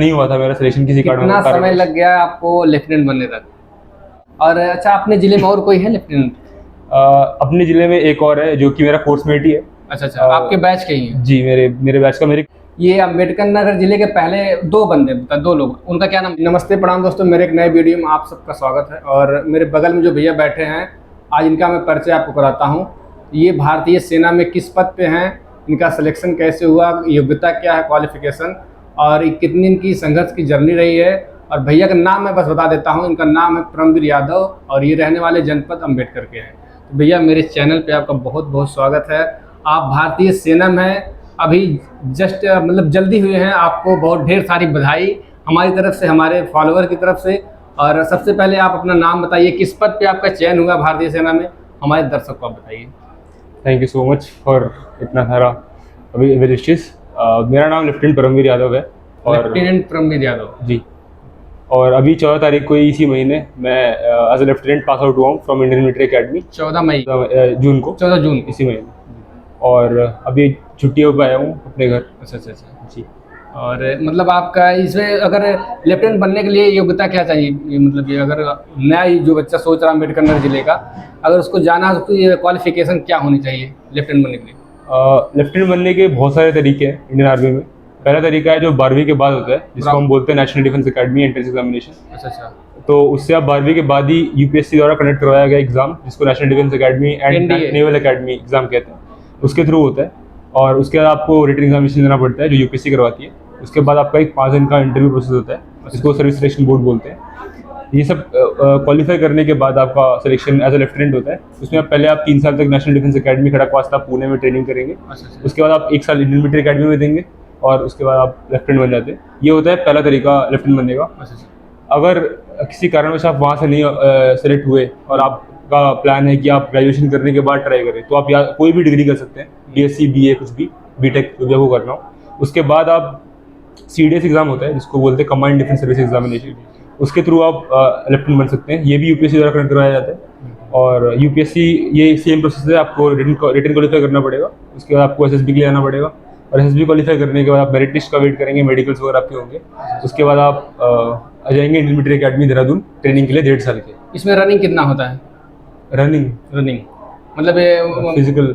नहीं हुआ था मेरा सिलेक्शन किसी कितना समय लग गया आपको लेफ्टिनेंट बनने तक? और अच्छा, अपने जिले में और कोई है लेफ्टिनेंट? अपने जिले में एक और है जो कि मेरा कोर्समेट ही है। अच्छा, आपके बैच के ही हैं? जी, मेरे बैच का। मेरे ये अम्बेडकर नगर जिले के पहले दो बंदे, दो लोग, उनका क्या नाम? नमस्ते, प्रणाम दोस्तों, मेरे एक नए वीडियो में आप सबका स्वागत है। और मेरे बगल में जो भैया बैठे हैं, आज इनका मैं परिचय आपको कराता हूँ। ये भारतीय सेना में किस पद पे हैं, इनका सिलेक्शन कैसे हुआ, योग्यता क्या है, क्वालिफिकेशन, और कितनी इनकी संघर्ष की जर्नी रही है। और भैया का नाम मैं बस बता देता हूँ, इनका नाम है परमवीर यादव और ये रहने वाले जनपद अम्बेडकर के हैं। तो भैया, मेरे चैनल पे आपका बहुत बहुत स्वागत है। आप भारतीय सेना में अभी जस्ट मतलब जल्दी हुए हैं, आपको बहुत ढेर सारी बधाई हमारी तरफ से, हमारे फॉलोअर की तरफ से। और सबसे पहले आप अपना नाम बताइए, किस पद पे आपका चयन हुआ भारतीय सेना में, हमारे दर्शक को आप बताइए। Thank you so much for इतना सारा अभी विशेस। मेरा नाम लेफ्टिनेंट परमवीर यादव है। और लेफ्टिनेंट परमवीर यादव जी, और अभी 14 तारीख को इसी महीने मैं as a lieutenant pass out हुआ हूँ फ्रॉम इंडियन मिलिट्री अकेडमी। 14 मई, जून को, 14 जून इसी महीने। और अभी छुट्टियों पर आया हूँ अपने घर। अच्छा जी। और मतलब आपका इसमें अगर लेफ्टिनेंट बनने के लिए योग्यता क्या चाहिए? ये मतलब ये अगर नया जो बच्चा सोच रहा है अम्बेडकर नगर जिले का, अगर उसको जाना है तो ये क्वालिफिकेशन क्या होनी चाहिए लेफ्टिनेंट बनने के लिए? लेफ्टिनेंट बनने के बहुत सारे तरीके हैं इंडियन आर्मी में। पहला तरीका है जो 12वीं के बाद होता है, जिसको हम बोलते हैं national defence academy entrance examination. अच्छा। तो उससे आप 12वीं के बाद ही यूपीएससी द्वारा कंडक्ट करवाया गया एग्जाम, जिसको national defence academy and naval academy exam कहते हैं, उसके थ्रू होता है। और उसके बाद आपको रिटन एग्जामिनेशन देना पड़ता है जो यूपीएससी करवाती है। उसके बाद आपका एक 5 दिन का इंटरव्यू प्रोसेस होता है, जिसको सर्विस सिलेक्शन बोर्ड बोलते हैं। ये सब क्वालिफाई करने के बाद आपका सिलेक्शन एज ए लेफ्टिनेंट होता है। उसमें पहले आप 3 साल तक national defence academy Kharagpur Pune में ट्रेनिंग करेंगे। उसके बाद आप 1 साल इंडियन मिलिट्री अकेडमी में देंगे और उसके बाद आप लेफ्टिनेंट बन जाते हैं। ये होता है पहला तरीका लेफ्टिनेंट बनने का। अगर किसी कारणवश आप वहाँ से नहीं सेलेक्ट हुए और आपका प्लान है कि आप ग्रेजुएशन करने के बाद ट्राई करें, तो आप या कोई भी डिग्री कर सकते हैं, बीएससी, बीए, कुछ भी, बीटेक, जो भी आपको करना हो। उसके बाद आप सीडीएस एग्जाम होता है, जिसको बोलते हैं कमांड डिफेंस सर्विस एग्जामिनेशन, उसके थ्रू आप लेफ्टिनेंट बन सकते हैं। ये भी यूपीएससी द्वारा कंडक्ट करवाया जाता है। और यूपीएससी ये सेम प्रोसेस है, आपको रिटन क्वालिफाई करना पड़ेगा। उसके बाद आपको एसएसबी के लिए आना पड़ेगा और एसएसबी क्वालिफाई करने के बाद आप मेरिट लिस्ट का वेट करेंगे, मेडिकल्स वगैरह आपके होंगे। उसके बाद आप आ जाएंगे Indian military academy Dehradun training के लिए 1.5 साल के। इसमें रनिंग कितना होता है? रनिंग मतलब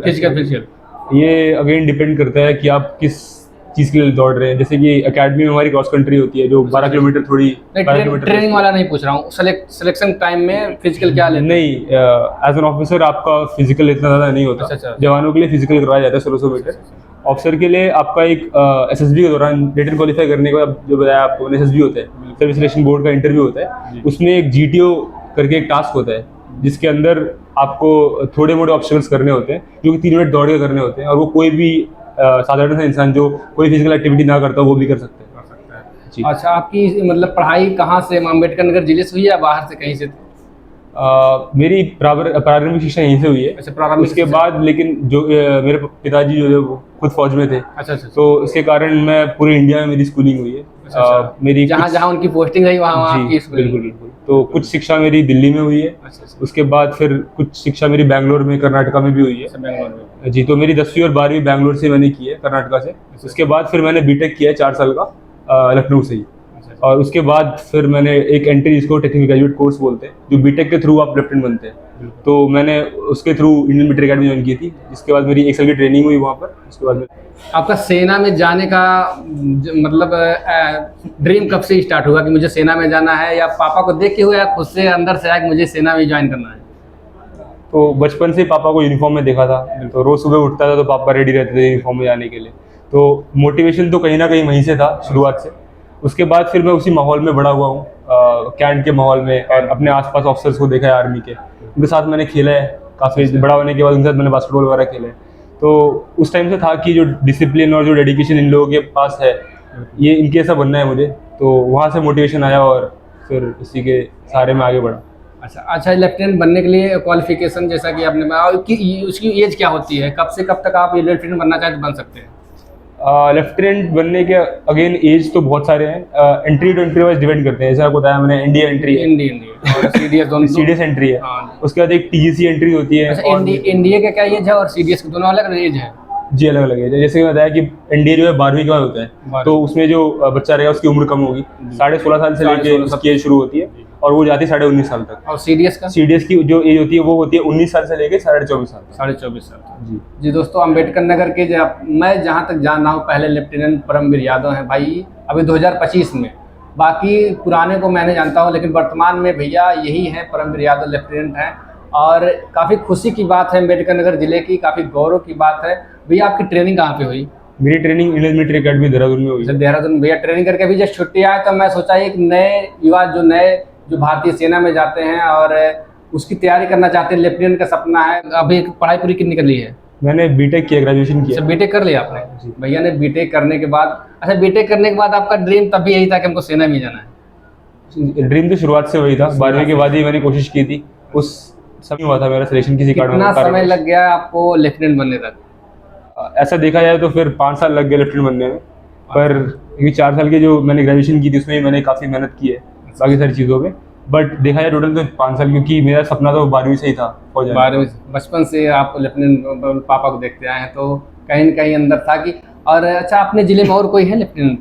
फिजिकल ये अगेन डिपेंड करता है कि आप किस चीज़ के लिए दौड़ रहे हैं। जैसे कि अकेडमी में हमारी क्रॉस कंट्री होती है जो 12 किलोमीटर, थोड़ी ट्रेनिंग वाला नहीं पूछ रहा हूँ, सिलेक्शन टाइम में फिजिकल क्या लेते हैं? नहीं, एज एन ऑफिसर आपका फिजिकल इतना ज़्यादा नहीं होता। अच्छा। जवानों के लिए फिजिकल करवाया जाता है 1600 मीटर। ऑफिसर के लिए आपका एक एसएसबी के दौरान रिटन क्वालिफाई करने के बाद, जो बताया आपको, एसएसबी होता है, सर्विस सिलेक्शन बोर्ड का इंटरव्यू होता है। उसमें एक जीटीओ करके एक टास्क होता है, जिसके अंदर आपको थोड़े मोटे ऑब्स्टिकल्स करने होते हैं, जो कि 3 मिनट दौड़ के करने होते हैं। और वो कोई भी साधारण सा इंसान जो कोई फिजिकल एक्टिविटी ना करता वो भी कर सकते हैं। जी। अच्छा, आपकी मतलब पढ़ाई कहाँ से, अम्बेडकर नगर जिले से हुई या बाहर से कहीं से? मेरी प्रारंभिक शिक्षा यहीं से हुई है। अच्छा, प्रारंभिक। उसके बाद लेकिन जो मेरे पिताजी जो है वो खुद फौज में थे। अच्छा। तो इसके कारण मैं पूरे इंडिया में मेरी स्कूलिंग हुई है। मेरी जहाँ उनकी पोस्टिंग है वहाँ आपकी स्कूलिंग? बिल्कुल। तो कुछ शिक्षा मेरी दिल्ली में हुई है। उसके बाद फिर कुछ शिक्षा मेरी बैंगलोर में, कर्नाटका में भी हुई है। बैंगलोर में? जी। तो मेरी 10वीं और 12वीं बैंगलोर से मैंने की है, कर्नाटका से। उसके बाद फिर मैंने बीटेक किया है 4 साल का लखनऊ से ही। और उसके बाद फिर मैंने एक एंट्री, जिसको टेक्निकल ग्रेजुएट कोर्स बोलते हैं, जो बीटेक के थ्रू आप लेफ्टिनेंट बनते हैं। तो मैंने उसके through Indian military academy join की थी, जिसके बाद मेरी 1 साल की ट्रेनिंग हुई वहाँ पर। उसके बाद आपका सेना में जाने का मतलब ड्रीम कब से स्टार्ट हुआ कि मुझे सेना में जाना है, या पापा को देख के हुआ या खुद से अंदर से आया कि मुझे सेना में ज्वाइन करना है? तो बचपन से पापा को यूनिफॉर्म में देखा था, तो रोज़ सुबह उठता था तो पापा रेडी रहते थे यूनिफॉर्म में जाने के लिए। तो मोटिवेशन तो कहीं ना कहीं वहीं से था शुरुआत से। उसके बाद फिर मैं उसी माहौल में बड़ा हुआ हूँ, कैंट के माहौल में, और अपने आसपास ऑफिसर्स को देखा है आर्मी के, उनके साथ मैंने खेला है। काफ़ी बड़ा होने के बाद उनके साथ मैंने बास्केटबॉल वगैरह खेला है। तो उस टाइम से था कि जो डिसिप्लिन और जो डेडिकेशन इन लोगों के पास है, ये इनके ऐसा बनना है मुझे। तो वहाँ से मोटिवेशन आया और फिर इसी के सहारे में आगे बढ़ा। अच्छा, लेफ्टिनेंट बनने के लिए क्वालिफिकेशन जैसा कि आपने बताया, उसकी एज क्या होती है? कब से कब तक आप ये लेफ्टिनेंट बनना चाहें तो बन सकते हैं? लेफ्टिनेंट बनने के अगेन एज तो बहुत सारे हैं, entry to entry wise depend करते हैं। जैसा आपको बताया मैंने, इंडिया एंट्री है, और सीडीएस दोनों। सीडीएस एंट्री है। हाँ। उसके बाद एक टीजीसी एंट्री होती है। अच्छा, इंडिया का क्या एज है और सीडीएस के दोनों अलग एज है? जी अलग अलग है। जैसे कि बताया कि एनडीए जो है 12वीं के बाद होता है, तो उसमें जो बच्चा रहेगा उसकी उम्र कम होगी, 16.5 साल से लेके उसकी एज शुरू होती है और वो जाती है 19.5 साल तक। और सीडीएस की जो एज होती है वो होती है 19 साल से लेके 24.5 साल तक। 24.5 साल जी जी। दोस्तों अम्बेडकर नगर के मैं जहाँ तक जान रहा हूँ पहले लेफ्टिनेंट परमवीर यादव हैं भाई, अभी 2025 में। बाकी पुराने को मैंने जानता हूँ, लेकिन वर्तमान में भैया यही हैं, परमवीर यादव लेफ्टिनेंट हैं। और काफ़ी खुशी की बात है अम्बेडकर नगर जिले की, काफ़ी गौरव की बात है। भैया आपकी ट्रेनिंग कहाँ पे हुई? मेरी training Indian military academy Dehradun में हुई। देहरादून भैया ट्रेनिंग करके अभी जस्ट छुट्टी आए, तो मैं सोचा एक नए युवा जो भारतीय सेना में जाते हैं और उसकी तैयारी करना चाहते हैं, लेफ्टिनेंट का सपना है। अभी पढ़ाई पूरी कितनी कर ली है? मैंने बीटेक किया, ग्रेजुएशन किया। बीटेक कर लिया आपने? भैया ने बीटेक करने के बाद, अच्छा बीटेक करने के बाद आपका ड्रीम तब भी यही था कि हमको सेना में जाना है? ड्रीम तो शुरुआत से वही था, 12वीं के बाद ही मैंने कोशिश की थी। उस समय हुआ था मेरा सिलेक्शन किसी कारण। कितना समय लग गया आपको लेफ्टिनेंट बनने तक? ऐसा देखा जाए तो फिर 5 साल लग गए लेफ्टिनेंट बनने में, पर क्योंकि 4 साल की जो मैंने ग्रेजुएशन की थी उसमें मैंने काफ़ी मेहनत की है बाकी सारी चीज़ों पे। बट देखा जाए टोटल तो 5 साल, क्योंकि मेरा सपना तो 12वीं से ही था। 12वीं बचपन से आप लेफ्टिनेंट पापा को देखते आए हैं, तो कहीं न कहीं अंदर था कि। और अच्छा अपने ज़िले में और कोई है लेफ्टिनेंट?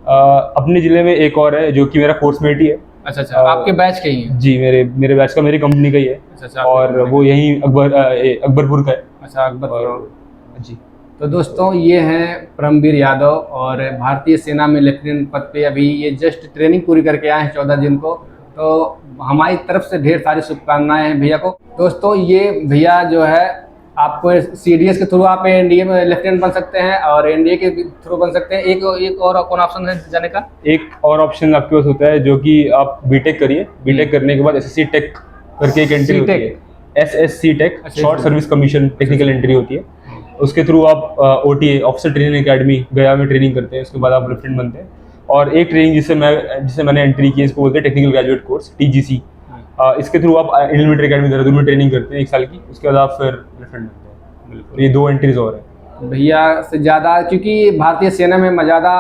अपने ज़िले में एक और है जो कि मेरा कोर्समेट ही है। अच्छा आपके बैच के ही हैं? जी मेरे बैच का, मेरी कंपनी का ही है। अच्छा और वो यहीं अकबरपुर का है। अच्छा अकबरपुर जी। तो दोस्तों ये हैं परमवीर यादव और भारतीय सेना में लेफ्टिनेंट पद पे अभी ये जस्ट ट्रेनिंग पूरी करके आए हैं 14 दिन को। तो हमारी तरफ से ढेर सारी शुभकामनाएं हैं भैया को। दोस्तों ये भैया जो है आपको सीडीएस के थ्रू आप एनडीए में लेफ्टिनेंट बन सकते हैं और एनडीए के थ्रू बन सकते हैं। एक और कौन ऑप्शन है जाने का? एक और ऑप्शन आपके पास होता है जो कि आप बीटेक करिए, बीटेक करने के बाद एसएससी टेक करके एक एंट्री होती है। SSC tech short service commission technical entry होती है। उसके थ्रू आप ओटीए ऑफिसर ट्रेनिंग एकेडमी गया में ट्रेनिंग करते हैं, उसके बाद आप लेफ्टिनेंट बनते हैं। और एक ट्रेनिंग जिसे मैंने एंट्री की, इसको बोलते हैं टेक्निकल ग्रेजुएट कोर्स TGC। इसके थ्रू आप इंडियन मिलिट्री अकेडमी देहरादून में ट्रेनिंग करते हैं 1 साल की, उसके बाद आप फिर लेफ्टिनेंट बनते हैं। ये 2 एंट्रीज और हैं भैया से ज़्यादा, क्योंकि भारतीय सेना में मैं ज़्यादा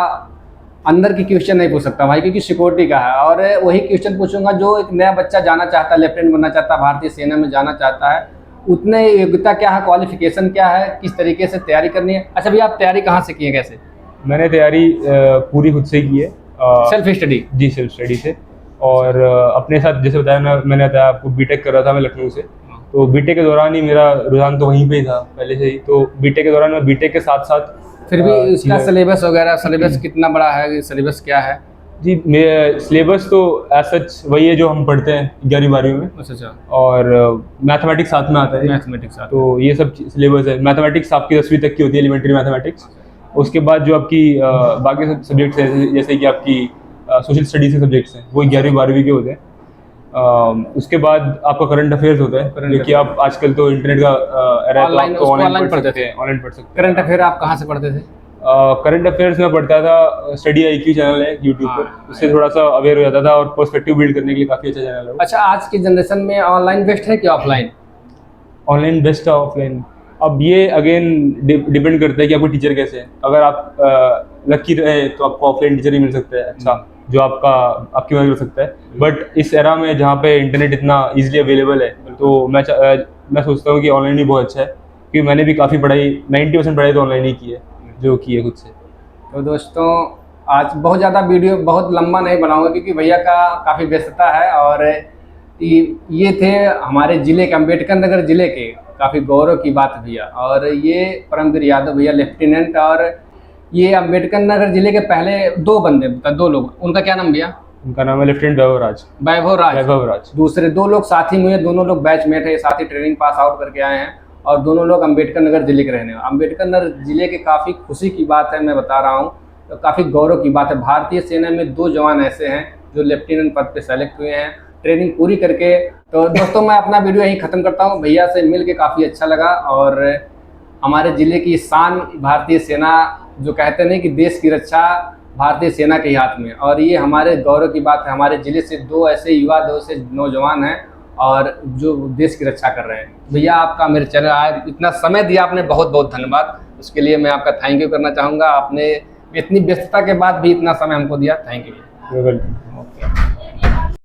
अंदर की क्वेश्चन नहीं पूछ सकता भाई, क्योंकि सिक्योरिटी का है। और वही क्वेश्चन पूछूंगा जो एक नया बच्चा जाना चाहता है, लेफ्टिनेंट बनना चाहता है, भारतीय सेना में जाना चाहता है, उतने योग्यता क्या है, क्वालिफिकेशन क्या है, किस तरीके से तैयारी करनी है? अच्छा भैया आप तैयारी कहाँ से की है, कैसे? मैंने तैयारी पूरी खुद से की है। Self study? जी सेल्फ स्टडी से। और अपने साथ जैसे बताया मैंने बताया आपको, बीटेक कर रहा था मैं लखनऊ से। तो बीटेक के दौरान ही मेरा रुझान तो वहीं पे ही था पहले से ही। तो बीटेक के दौरान मैं बीटेक के साथ साथ फिर भी इसका सिलेबस वगैरह, सिलेबस कितना बड़ा है, सिलेबस क्या है? जी मेरा सिलेबस तो एज सच वही है जो हम पढ़ते हैं 11वीं 12वीं में। अच्छा। और मैथमेटिक्स साथ में आता है। मैथमेटिक्स साथ, तो ये सब सिलेबस है। मैथमेटिक्स आपकी 10वीं तक की होती है, एलिमेंट्री मैथमेटिक्स। उसके बाद जो आपकी बाकी सब सब्जेक्ट्स हैं, जैसे कि आपकी सोशल स्टडीज के सब्जेक्ट्स हैं, वो 11वीं 12वीं के होते हैं। उसके बाद आपका करंट अफेयर्स होता है, क्योंकि आप आजकल तो इंटरनेट का ऑनलाइन पढ़ सकते हैं। ऑनलाइन पढ़ सकते हैं। करंट अफेयर आप कहाँ से पढ़ते थे? करंट अफेयर्स में पढ़ता था, स्टडी IQ चैनल है यूट्यूब पर, उससे थोड़ा सा अवेयर हो जाता था और पर्सपेक्टिव बिल्ड करने के लिए काफ़ी अच्छा चैनल है। अच्छा आज की जनरेशन में ऑनलाइन बेस्ट है कि ऑफलाइन? ऑनलाइन बेस्ट है, ऑफलाइन अब ये अगेन डिपेंड करता है कि आपको टीचर कैसे है। अगर आप लकी रहे तो आपको ऑफलाइन टीचर ही मिल सकता है अच्छा, जो आपकी मदद कर सकता है। बट इस एरा में जहाँ पे इंटरनेट इतना इजीली अवेलेबल है, तो मैं सोचता हूँ कि ऑनलाइन ही बहुत अच्छा है, क्योंकि मैंने भी काफ़ी पढ़ाई 90% पढ़ाई तो ऑनलाइन ही की है, जो की है खुद से। तो दोस्तों आज बहुत ज़्यादा वीडियो बहुत लंबा नहीं बनाऊंगा, क्योंकि भैया का काफ़ी व्यस्तता है। और ये थे हमारे ज़िले के, अम्बेडकर नगर ज़िले के, काफ़ी गौरव की बात भैया। और ये परमवीर यादव भैया लेफ्टिनेंट, और ये अम्बेडकर नगर ज़िले के पहले 2 बंदे, 2 लोग, उनका क्या नाम भैया? उनका नाम है लेफ्टिनेंट वैभव राज। दूसरे 2 लोग साथी में हुए, दोनों लोग बैचमेट है, साथ ही ट्रेनिंग पास आउट करके आए हैं। और दोनों लोग अम्बेडकर नगर जिले के रहने वाले। अम्बेडकर नगर जिले के काफ़ी खुशी की बात है, मैं बता रहा हूँ, तो काफ़ी गौरव की बात है। भारतीय सेना में 2 जवान ऐसे हैं जो लेफ्टिनेंट पद पे सेलेक्ट हुए हैं ट्रेनिंग पूरी करके। तो दोस्तों मैं अपना वीडियो यहीं ख़त्म करता हूँ। भैया से मिल के काफ़ी अच्छा लगा। और हमारे ज़िले की शान भारतीय सेना, जो कहते नहीं कि देश की रक्षा भारतीय सेना के हाथ में, और ये हमारे गौरव की बात है। हमारे ज़िले से 2 ऐसे युवा, 2 ऐसे नौजवान हैं और जो देश की रक्षा कर रहे हैं। भैया आपका मेरे चैनल आज इतना समय दिया आपने, बहुत बहुत धन्यवाद। उसके लिए मैं आपका थैंक यू करना चाहूँगा। आपने इतनी व्यस्तता के बाद भी इतना समय हमको दिया, थैंक यू। वेलकम।